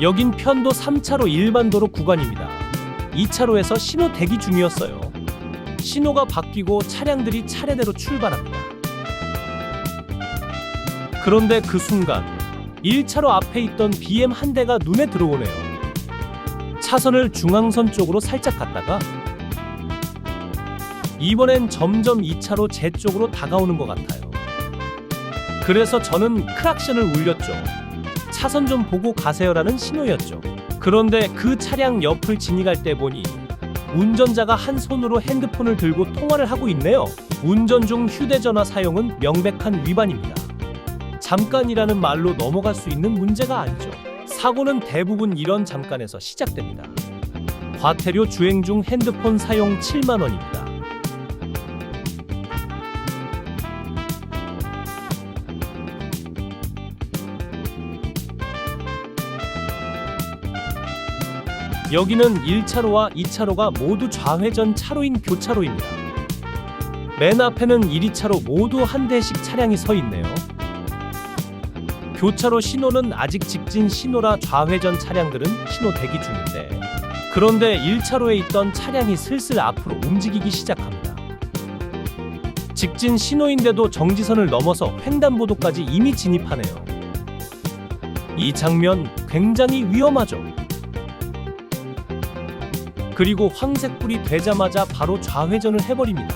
여긴 편도 3차로 일반도로 구간입니다. 2차로에서 신호 대기 중이었어요. 신호가 바뀌고 차량들이 차례대로 출발합니다. 그런데 그 순간 1차로 앞에 있던 BM 한 대가 눈에 들어오네요. 차선을 중앙선 쪽으로 살짝 갔다가 이번엔 점점 2차로 제 쪽으로 다가오는 것 같아요. 그래서 저는 크락션을 울렸죠. 차선 좀 보고 가세요라는 신호였죠. 그런데 그 차량 옆을 지나갈 때 보니 운전자가 한 손으로 핸드폰을 들고 통화를 하고 있네요. 운전 중 휴대전화 사용은 명백한 위반입니다. 잠깐이라는 말로 넘어갈 수 있는 문제가 아니죠. 사고는 대부분 이런 잠깐에서 시작됩니다. 과태료 주행 중 핸드폰 사용 7만 원입니다. 여기는 1차로와 2차로가 모두 좌회전 차로인 교차로입니다. 맨 앞에는 1, 2차로 모두 한 대씩 차량이 서 있네요. 교차로 신호는 아직 직진 신호라 좌회전 차량들은 신호 대기 중인데, 그런데 1차로에 있던 차량이 슬슬 앞으로 움직이기 시작합니다. 직진 신호인데도 정지선을 넘어서 횡단보도까지 이미 진입하네요. 이 장면 굉장히 위험하죠. 그리고 황색불이 되자마자 바로 좌회전을 해버립니다.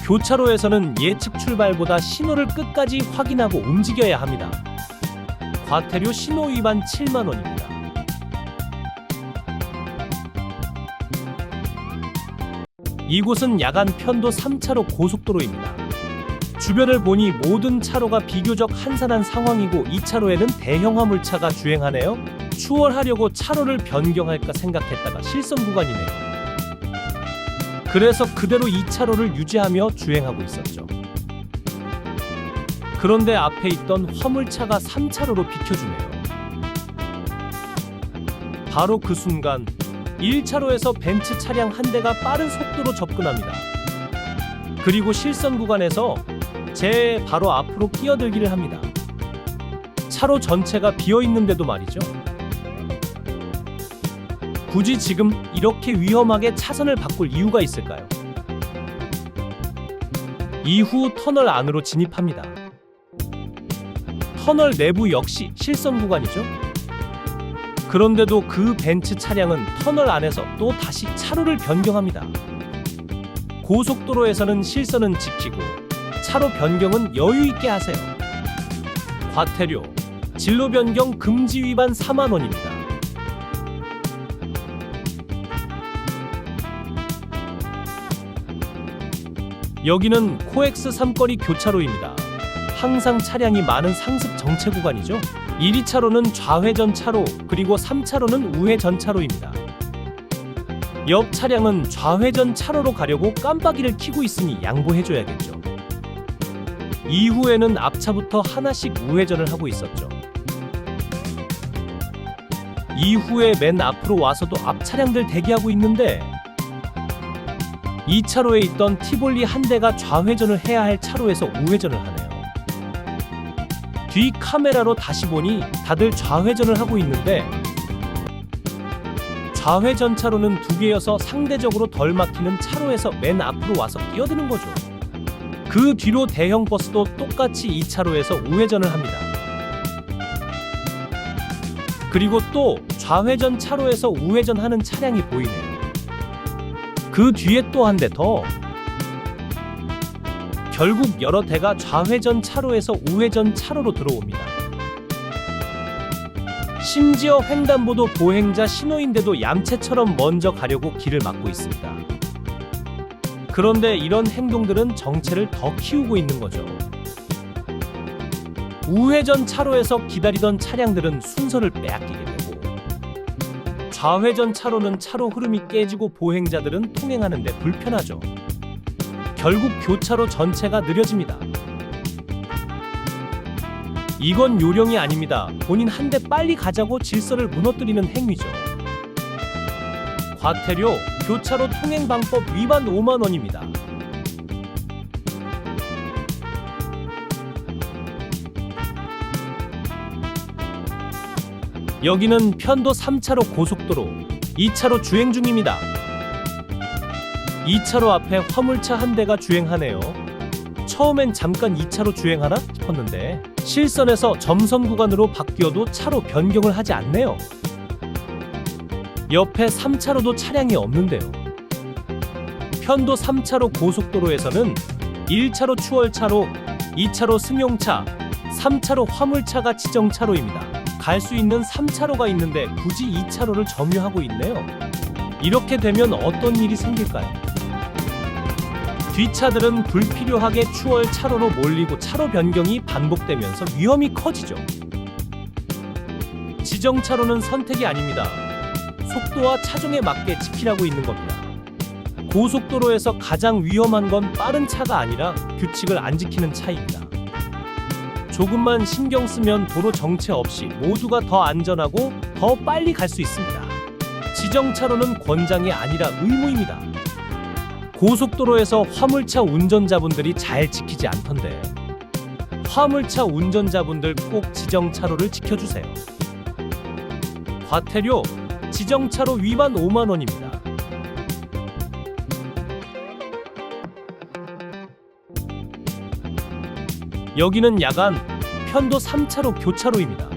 교차로에서는 예측 출발보다 신호를 끝까지 확인하고 움직여야 합니다. 과태료 신호 위반 7만 원입니다. 이곳은 야간 편도 3차로 고속도로입니다. 주변을 보니 모든 차로가 비교적 한산한 상황이고 2차로에는 대형 화물차가 주행하네요. 추월하려고 차로를 변경할까 생각했다가 실선 구간이네요. 그래서 그대로 2차로를 유지하며 주행하고 있었죠. 그런데 앞에 있던 화물차가 3차로로 비켜주네요. 바로 그 순간 1차로에서 벤츠 차량 한 대가 빠른 속도로 접근합니다. 그리고 실선 구간에서 제 바로 앞으로 끼어들기를 합니다. 차로 전체가 비어있는데도 말이죠. 굳이 지금 이렇게 위험하게 차선을 바꿀 이유가 있을까요? 이후 터널 안으로 진입합니다. 터널 내부 역시 실선 구간이죠. 그런데도 그 벤츠 차량은 터널 안에서 또 다시 차로를 변경합니다. 고속도로에서는 실선은 지키고 차로 변경은 여유 있게 하세요. 과태료, 진로 변경 금지 위반 4만 원입니다. 여기는 코엑스 3거리 교차로입니다. 항상 차량이 많은 상습 정체 구간이죠. 1, 2차로는 좌회전 차로, 그리고 3차로는 우회전 차로입니다. 옆 차량은 좌회전 차로로 가려고 깜빡이를 켜고 있으니 양보해줘야겠죠. 이후에는 앞차부터 하나씩 우회전을 하고 있었죠. 이후에 맨 앞으로 와서도 앞 차량들 대기하고 있는데 2차로에 있던 티볼리 한 대가 좌회전을 해야 할 차로에서 우회전을 하네요. 뒤 카메라로 다시 보니 다들 좌회전을 하고 있는데 좌회전 차로는 두 개여서 상대적으로 덜 막히는 차로에서 맨 앞으로 와서 끼어드는 거죠. 그 뒤로 대형 버스도 똑같이 2차로에서 우회전을 합니다. 그리고 또 좌회전 차로에서 우회전하는 차량이 보이네요. 그 뒤에 또 한 대 더. 결국 여러 대가 좌회전 차로에서 우회전 차로로 들어옵니다. 심지어 횡단보도 보행자 신호인데도 얌체처럼 먼저 가려고 길을 막고 있습니다. 그런데 이런 행동들은 정체를 더 키우고 있는 거죠. 우회전 차로에서 기다리던 차량들은 순서를 빼앗기게 되고, 좌회전 차로는 차로 흐름이 깨지고 보행자들은 통행하는데 불편하죠. 결국 교차로 전체가 느려집니다. 이건 요령이 아닙니다. 본인 한 대 빨리 가자고 질서를 무너뜨리는 행위죠. 과태료, 교차로 통행방법 위반 5만 원입니다. 여기는 편도 3차로 고속도로 2차로 주행 중입니다. 2차로 앞에 화물차 한 대가 주행하네요. 처음엔 잠깐 2차로 주행하나 싶었는데 실선에서 점선 구간으로 바뀌어도 차로 변경을 하지 않네요. 옆에 3차로도 차량이 없는데요. 편도 3차로 고속도로에서는 1차로 추월차로, 2차로 승용차, 3차로 화물차가 지정차로입니다. 갈 수 있는 3차로가 있는데 굳이 2차로를 점유하고 있네요. 이렇게 되면 어떤 일이 생길까요? 뒷차들은 불필요하게 추월 차로로 몰리고 차로 변경이 반복되면서 위험이 커지죠. 지정차로는 선택이 아닙니다. 속도와 차종에 맞게 지키라고 있는 겁니다. 고속도로에서 가장 위험한 건 빠른 차가 아니라 규칙을 안 지키는 차입니다. 조금만 신경 쓰면 도로 정체 없이 모두가 더 안전하고 더 빨리 갈 수 있습니다. 지정차로는 권장이 아니라 의무입니다. 고속도로에서 화물차 운전자분들이 잘 지키지 않던데 화물차 운전자분들 꼭 지정차로를 지켜주세요. 과태료 지정차로 위반 5만 원입니다. 여기는 야간 편도 3차로 교차로입니다.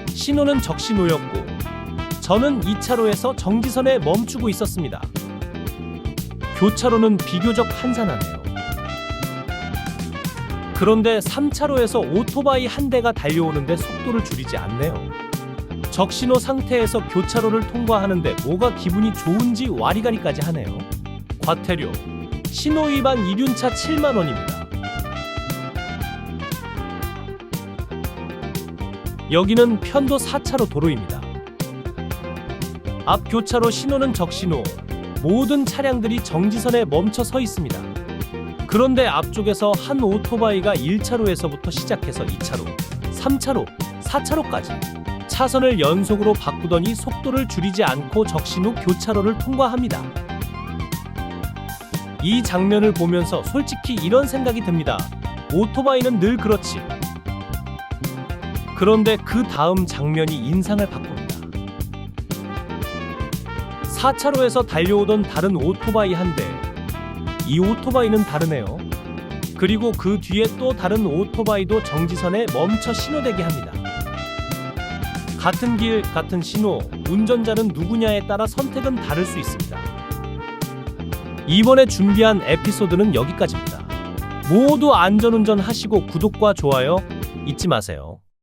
신호는 적신호였고 저는 2차로에서 정지선에 멈추고 있었습니다. 교차로는 비교적 한산하네요. 그런데 3차로에서 오토바이 한 대가 달려오는데 속도를 줄이지 않네요. 적신호 상태에서 교차로를 통과하는데 뭐가 기분이 좋은지 와리가리까지 하네요. 과태료 신호위반 이륜차 7만 원입니다. 여기는 편도 4차로 도로입니다. 앞 교차로 신호는 적신호, 모든 차량들이 정지선에 멈춰 서 있습니다. 그런데 앞쪽에서 한 오토바이가 1차로에서부터 시작해서 2차로, 3차로, 4차로까지 차선을 연속으로 바꾸더니 속도를 줄이지 않고 적신호 교차로를 통과합니다. 이 장면을 보면서 솔직히 이런 생각이 듭니다. 오토바이는 늘 그렇지. 그런데 그 다음 장면이 인상을 바꿉니다. 4차로에서 달려오던 다른 오토바이 한 대. 이 오토바이는 다르네요. 그리고 그 뒤에 또 다른 오토바이도 정지선에 멈춰 신호대기 합니다. 같은 길, 같은 신호, 운전자는 누구냐에 따라 선택은 다를 수 있습니다. 이번에 준비한 에피소드는 여기까지입니다. 모두 안전운전 하시고 구독과 좋아요 잊지 마세요.